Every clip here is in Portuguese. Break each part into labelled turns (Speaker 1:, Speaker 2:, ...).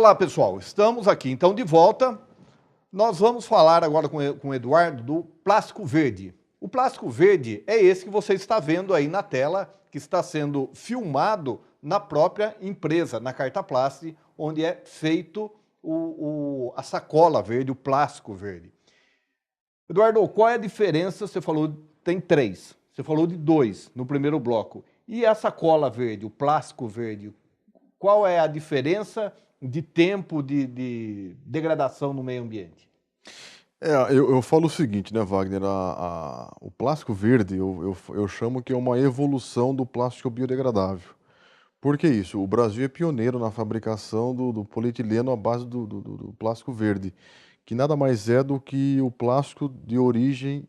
Speaker 1: Olá, pessoal. Estamos aqui, então, de volta. Nós vamos falar agora com o Eduardo do plástico verde. O plástico verde é esse que você está vendo aí na tela, que está sendo filmado na própria empresa, na Cartaplast, onde é feito a sacola verde, o plástico verde. Eduardo, qual é a diferença? Você falou, tem 3. Você falou de 2 no primeiro bloco. E a sacola verde, o plástico verde, qual é a diferença de tempo de degradação no meio ambiente?
Speaker 2: Eu falo o seguinte, né, Wagner? O plástico verde eu chamo que é uma evolução do plástico biodegradável. Por que isso? O Brasil é pioneiro na fabricação do polietileno à base do plástico verde, que nada mais é do que o plástico de origem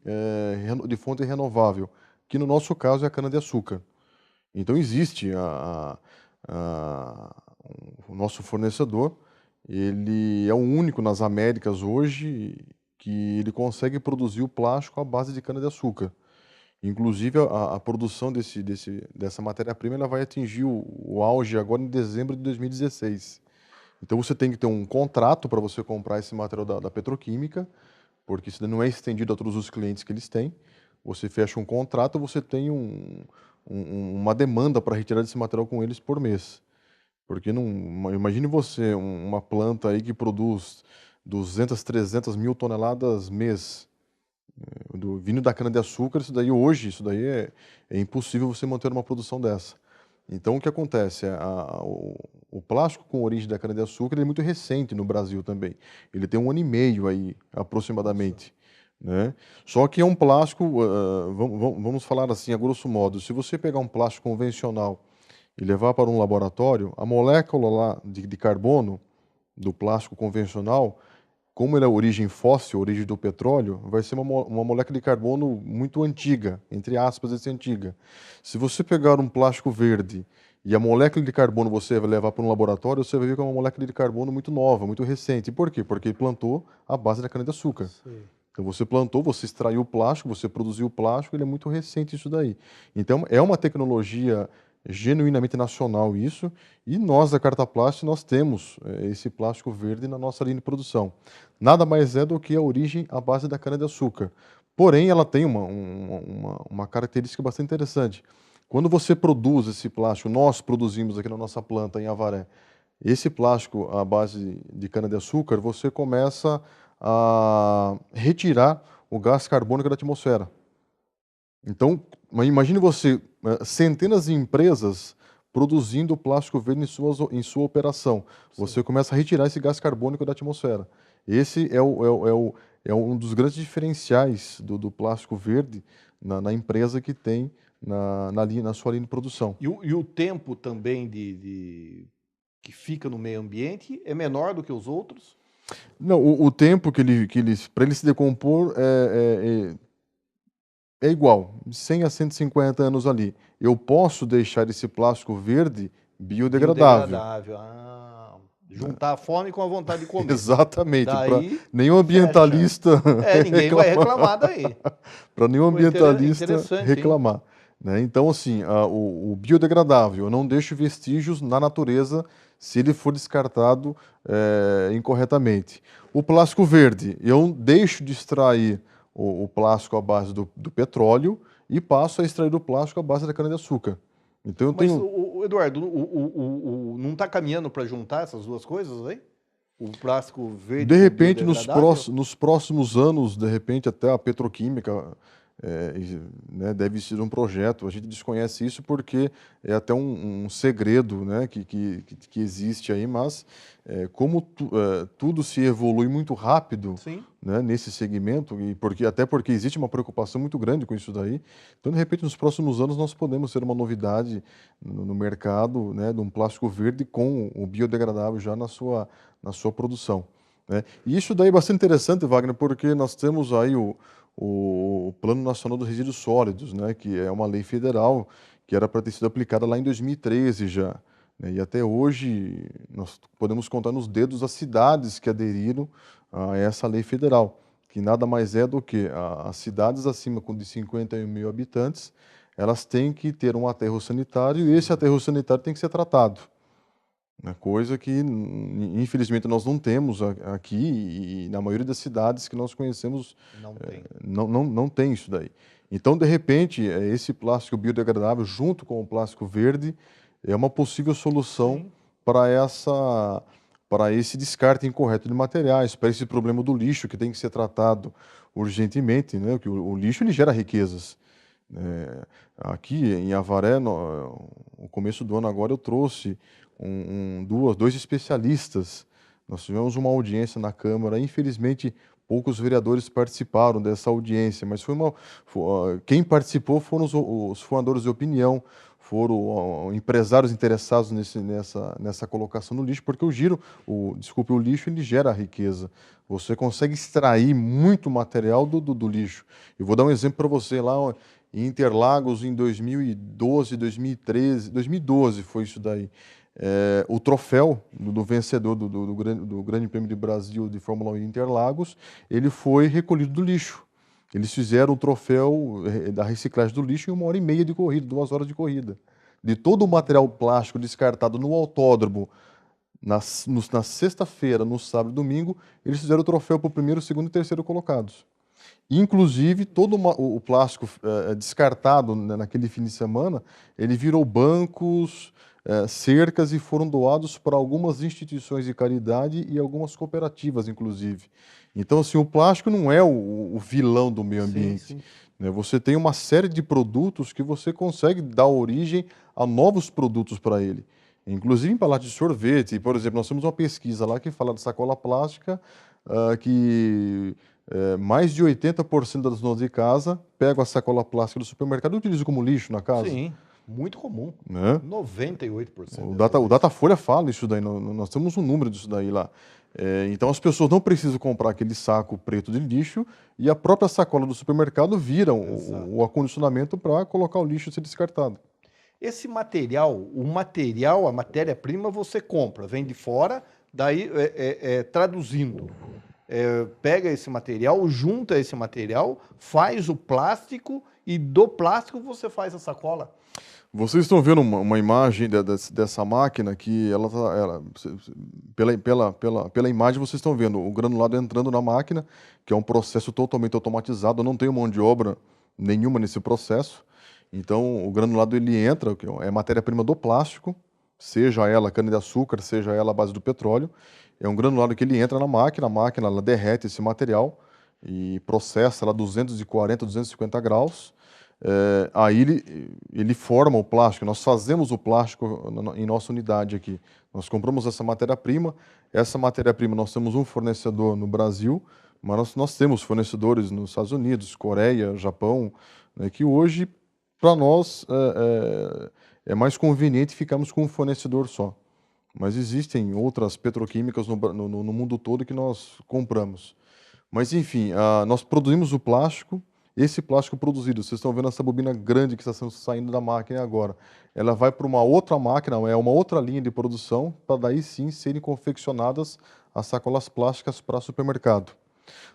Speaker 2: de fonte renovável, que no nosso caso é a cana-de-açúcar. Então existe a- o nosso fornecedor, ele é o único nas Américas hoje que ele consegue produzir o plástico à base de cana-de-açúcar. Inclusive, a produção dessa matéria-prima ela vai atingir o auge agora em dezembro de 2016. Então, você tem que ter um contrato para você comprar esse material da petroquímica, porque isso não é estendido a todos os clientes que eles têm. Você fecha um contrato, você tem uma demanda para retirar desse material com eles por mês. Porque não, imagine você, uma planta aí que produz 200, 300 mil toneladas mês vindo da cana-de-açúcar, isso daí é impossível você manter uma produção dessa. Então, o que acontece? O plástico com origem da cana-de-açúcar ele é muito recente no Brasil também. Ele tem 1 ano e meio aí,
Speaker 1: Nossa.
Speaker 2: aproximadamente. Né? Só que é um plástico, vamos falar assim, a grosso modo, se você pegar um plástico convencional e levar para um laboratório, a molécula lá de carbono do plástico convencional, como ele é origem fóssil, origem do petróleo, vai ser uma molécula de carbono muito antiga, entre aspas, esse antiga. Se você pegar um plástico verde e a molécula de carbono você vai levar para um laboratório, você vai ver que é uma molécula de carbono muito nova, muito recente. Por quê? Porque ele plantou a base da cana-de-açúcar.
Speaker 1: Sei.
Speaker 2: Então você plantou, você extraiu o plástico, você produziu o plástico, ele é muito recente isso daí. Então é uma tecnologia genuinamente nacional isso, e nós da Cartaplast nós temos esse plástico verde na nossa linha de produção. Nada mais é do que a origem à base da cana-de-açúcar. Porém, ela tem uma característica bastante interessante. Quando você produz esse plástico, nós produzimos aqui na nossa planta em Avaré, esse plástico à base de cana-de-açúcar, você começa a retirar o gás carbônico da atmosfera. Então, imagine você, centenas de empresas produzindo plástico verde em sua operação.
Speaker 1: Sim.
Speaker 2: Você começa a retirar esse gás carbônico da atmosfera. Esse é um dos grandes diferenciais do plástico verde na empresa que tem na sua linha de produção.
Speaker 1: E o tempo também que fica no meio ambiente é menor do que os outros?
Speaker 2: Não, o tempo para ele se decompor é igual, 100 a 150 anos ali. Eu posso deixar esse plástico verde biodegradável.
Speaker 1: Biodegradável. Ah, juntar a fome com a vontade de comer.
Speaker 2: Exatamente, para
Speaker 1: Daí
Speaker 2: nenhum
Speaker 1: fecha.
Speaker 2: ambientalista
Speaker 1: É, ninguém vai
Speaker 2: reclamar.
Speaker 1: reclamar daí.
Speaker 2: Para nenhum
Speaker 1: Pô,
Speaker 2: ambientalista
Speaker 1: interessante, hein?
Speaker 2: reclamar. Né? Então, assim, o biodegradável, eu não deixo vestígios na natureza se ele for descartado incorretamente. O plástico verde, eu deixo de extrair o plástico à base do petróleo e passo a extrair o plástico à base da cana-de-açúcar. Então, eu
Speaker 1: Mas,
Speaker 2: tenho,
Speaker 1: Eduardo, não está caminhando para juntar essas duas coisas aí? O plástico verde
Speaker 2: de
Speaker 1: com o
Speaker 2: repente,
Speaker 1: biodegradável?
Speaker 2: nos próximos anos, de repente, até a petroquímica né, deve ser um projeto. A gente desconhece isso porque é até um segredo, né, que existe aí, mas como tudo se evolui muito rápido,
Speaker 1: Sim.
Speaker 2: né, nesse segmento, e até porque existe uma preocupação muito grande com isso daí, então, de repente, nos próximos anos, nós podemos ter uma novidade no mercado, né, de um plástico verde com o biodegradável já na sua produção. Né? E isso daí é bastante interessante, Wagner, porque nós temos aí o Plano Nacional dos Resíduos Sólidos, né, que é uma lei federal que era para ter sido aplicada lá em 2013 já. Né, e até hoje nós podemos contar nos dedos as cidades que aderiram a essa lei federal, que nada mais é do que as cidades acima de 51 mil habitantes, elas têm que ter um aterro sanitário e esse aterro sanitário tem que ser tratado. né? Coisa que, infelizmente, nós não temos aqui e na maioria das cidades que nós conhecemos
Speaker 1: Não tem.
Speaker 2: não tem isso daí. Então, de repente, esse plástico biodegradável, junto com o plástico verde, é uma possível solução
Speaker 1: Sim.
Speaker 2: para para esse descarte incorreto de materiais, para esse problema do lixo que tem que ser tratado urgentemente, né? Que o lixo ele gera riquezas. Aqui em Avaré, no começo do ano agora, eu trouxe dois especialistas. Nós tivemos uma audiência na Câmara. Infelizmente, poucos vereadores participaram dessa audiência, mas quem participou foram os formadores de opinião, foram empresários interessados nessa colocação no lixo, porque o lixo ele gera riqueza. Você consegue extrair muito material do lixo. Eu vou dar um exemplo para você lá em Interlagos em 2012, 2013, 2012 foi isso daí. O troféu do vencedor do Grande Prêmio de Brasil de Fórmula 1 em Interlagos, ele foi recolhido do lixo. Eles fizeram o troféu da reciclagem do lixo em 1 hora e meia de corrida, 2 horas de corrida. De todo o material plástico descartado no autódromo, na sexta-feira, no sábado e domingo, eles fizeram o troféu para o primeiro, segundo e terceiro colocados. Inclusive, todo o plástico descartado, né, naquele fim de semana, ele virou bancos, cercas e foram doados para algumas instituições de caridade e algumas cooperativas, inclusive. Então, assim, o plástico não é o vilão do meio
Speaker 1: Sim,
Speaker 2: ambiente,
Speaker 1: sim.
Speaker 2: né? Você tem uma série de produtos que você consegue dar origem a novos produtos para ele. Inclusive embalagem de sorvete. Por exemplo, nós temos uma pesquisa lá que fala de sacola plástica, que mais de 80% das donas de casa pegam a sacola plástica do supermercado e utilizam como lixo na casa,
Speaker 1: Sim, muito comum.
Speaker 2: né?
Speaker 1: 98%
Speaker 2: O
Speaker 1: dessa
Speaker 2: o
Speaker 1: vez.
Speaker 2: Datafolha fala isso daí, nós temos um número disso daí lá. Então as pessoas não precisam comprar aquele saco preto de lixo e a própria sacola do supermercado vira o
Speaker 1: Exato.
Speaker 2: acondicionamento para colocar o lixo e ser descartado.
Speaker 1: Esse material, a matéria-prima você compra, vem de fora, daí traduzindo. Pega esse material, junta esse material, faz o plástico e do plástico você faz a sacola.
Speaker 2: Vocês estão vendo uma imagem dessa máquina que pela imagem vocês estão vendo o granulado entrando na máquina, que é um processo totalmente automatizado, não tem mão de obra nenhuma nesse processo. Então o granulado ele entra, que é matéria-prima do plástico, seja ela cana-de-açúcar, seja ela a base do petróleo. É um granulado que ele entra na máquina, a máquina ela derrete esse material e processa ela a 240, 250 graus. Aí ele forma o plástico, nós fazemos o plástico em nossa unidade aqui. Nós compramos essa matéria-prima nós temos um fornecedor no Brasil, mas nós temos fornecedores nos Estados Unidos, Coreia, Japão, né, que hoje, para nós, é mais conveniente ficarmos com um fornecedor só. Mas existem outras petroquímicas no mundo todo que nós compramos. Mas enfim, nós produzimos o plástico. Esse plástico produzido, vocês estão vendo essa bobina grande que está saindo da máquina agora. Ela vai para uma outra máquina, é uma outra linha de produção, para daí sim serem confeccionadas as sacolas plásticas para supermercado.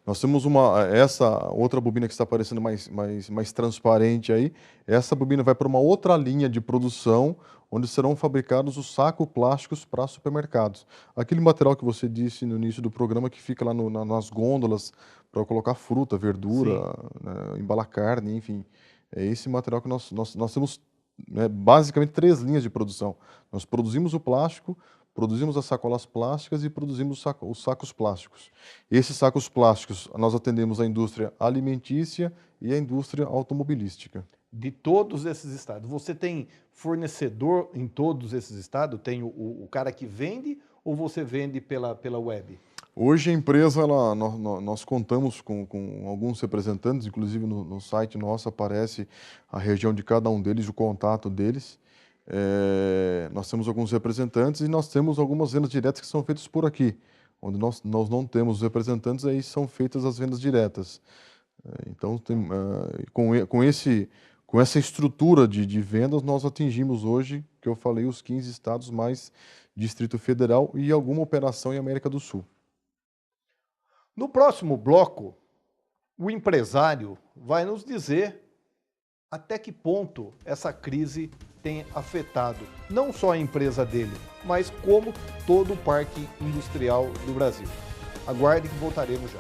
Speaker 2: Nós temos essa outra bobina que está aparecendo mais transparente aí. Essa bobina vai para uma outra linha de produção, onde serão fabricados os sacos plásticos para supermercados. Aquele material que você disse no início do programa que fica lá nas gôndolas para colocar fruta, verdura,
Speaker 1: Sim.
Speaker 2: né, embalar carne, enfim. É esse material que nós temos, né, basicamente 3 linhas de produção. Nós produzimos o plástico, produzimos as sacolas plásticas e produzimos os sacos plásticos. Esses sacos plásticos, nós atendemos a indústria alimentícia e a indústria automobilística.
Speaker 1: De todos esses estados. Você tem fornecedor em todos esses estados? Tem o cara que vende ou você vende pela web?
Speaker 2: Hoje a empresa, nós contamos com alguns representantes, inclusive no site nosso aparece a região de cada um deles, o contato deles. Nós temos alguns representantes e nós temos algumas vendas diretas que são feitas por aqui. Onde nós não temos os representantes, aí são feitas as vendas diretas. Então, com essa estrutura de vendas, nós atingimos hoje, que eu falei, os 15 estados mais Distrito Federal e alguma operação em América do Sul.
Speaker 1: No próximo bloco, o empresário vai nos dizer até que ponto essa crise tem afetado não só a empresa dele, mas como todo o parque industrial do Brasil. Aguarde que voltaremos já.